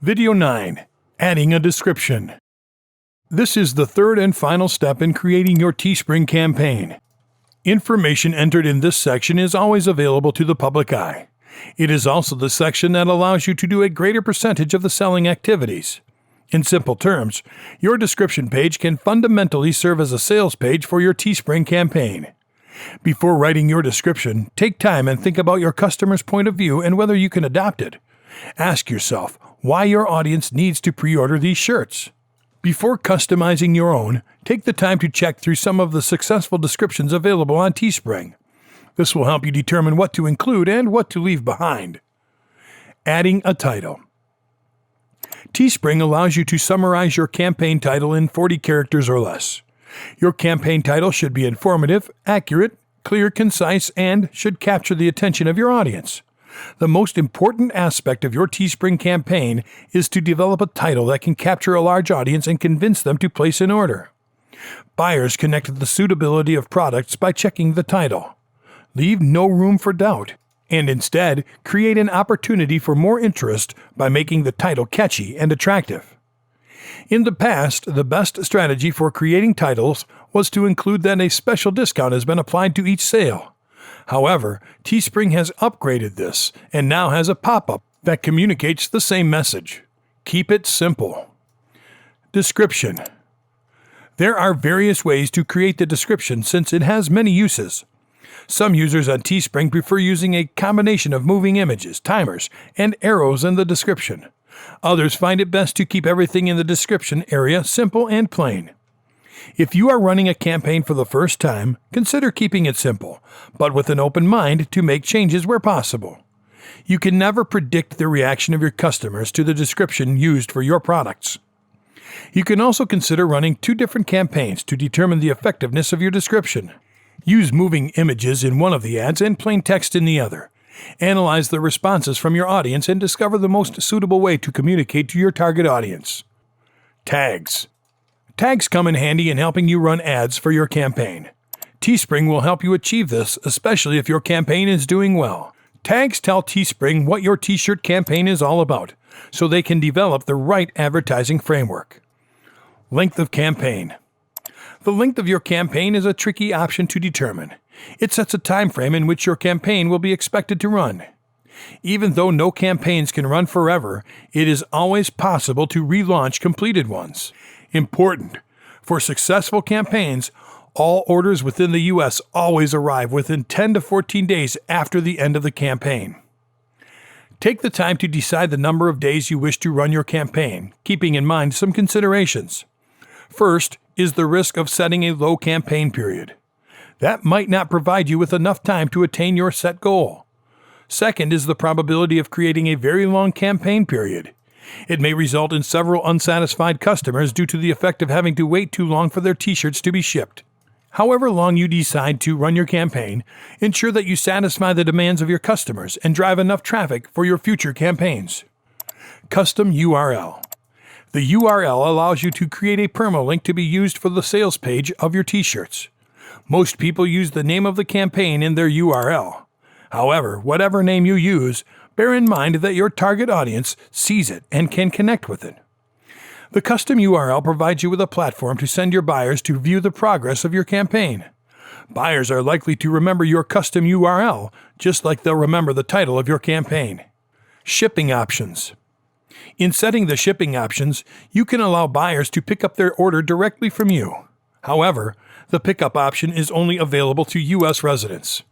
Video 9. Adding a description. This is the third and final step in creating your Teespring campaign. Information entered in this section is always available to the public eye. It is also the section that allows you to do a greater percentage of the selling activities. In simple terms, your description page can fundamentally serve as a sales page for your Teespring campaign. Before writing your description, take time and think about your customer's point of view and whether you can adopt it. Ask yourself why your audience needs to pre-order these shirts. Before customizing your own, take the time to check through some of the successful descriptions available on Teespring. This will help you determine what to include and what to leave behind. Adding a title. Teespring allows you to summarize your campaign title in 40 characters or less. Your campaign title should be informative, accurate, clear, concise, and should capture the attention of your audience. The most important aspect of your Teespring campaign is to develop a title that can capture a large audience and convince them to place an order. Buyers connect to the suitability of products by checking the title. Leave no room for doubt, and instead create an opportunity for more interest by making the title catchy and attractive. In the past, the best strategy for creating titles was to include that a special discount has been applied to each sale. However, Teespring has upgraded this and now has a pop-up that communicates the same message. Keep it simple. Description. There are various ways to create the description since it has many uses. Some users on Teespring prefer using a combination of moving images, timers, and arrows in the description. Others find it best to keep everything in the description area simple and plain. If you are running a campaign for the first time, consider keeping it simple, but with an open mind to make changes where possible. You can never predict the reaction of your customers to the description used for your products. You can also consider running 2 different campaigns to determine the effectiveness of your description. Use moving images in one of the ads and plain text in the other. Analyze the responses from your audience and discover the most suitable way to communicate to your target audience. Tags. Tags come in handy in helping you run ads for your campaign. Teespring will help you achieve this, especially if your campaign is doing well. Tags tell Teespring what your t-shirt campaign is all about, so they can develop the right advertising framework. Length of campaign. The length of your campaign is a tricky option to determine. It sets a time frame in which your campaign will be expected to run. Even though no campaigns can run forever, it is always possible to relaunch completed ones. Important. For successful campaigns, all orders within the U.S. always arrive within 10 to 14 days after the end of the campaign. Take the time to decide the number of days you wish to run your campaign, keeping in mind some considerations. First is the risk of setting a low campaign period. That might not provide you with enough time to attain your set goal. Second is the probability of creating a very long campaign period. It may result in several unsatisfied customers due to the effect of having to wait too long for their t-shirts to be shipped. However long you decide to run your campaign, ensure that you satisfy the demands of your customers and drive enough traffic for your future campaigns. Custom URL. The URL allows you to create a permalink to be used for the sales page of your t-shirts. Most people use the name of the campaign in their URL. However, whatever name you use, bear in mind that your target audience sees it and can connect with it. The custom URL provides you with a platform to send your buyers to view the progress of your campaign. Buyers are likely to remember your custom URL, just like they'll remember the title of your campaign. Shipping options. In setting the shipping options, you can allow buyers to pick up their order directly from you. However, the pickup option is only available to U.S. residents.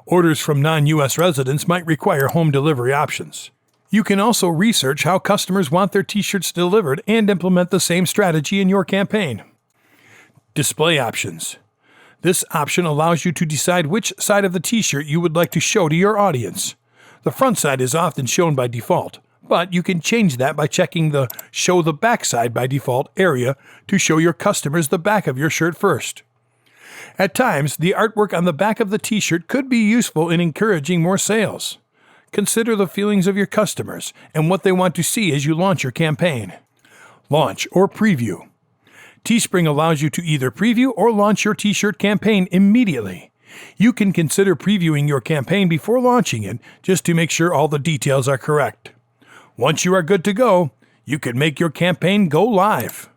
Orders from non-U.S. residents might require home delivery options. You can also research how customers want their t-shirts delivered and implement the same strategy in your campaign. Display options. This option allows you to decide which side of the t-shirt you would like to show to your audience. The front side is often shown by default, but you can change that by checking the Show the Back Side by Default area to show your customers the back of your shirt first. At times, the artwork on the back of the t-shirt could be useful in encouraging more sales. Consider the feelings of your customers and what they want to see as you launch your campaign. Launch or preview. Teespring allows you to either preview or launch your t-shirt campaign immediately. You can consider previewing your campaign before launching it just to make sure all the details are correct. Once you are good to go, you can make your campaign go live.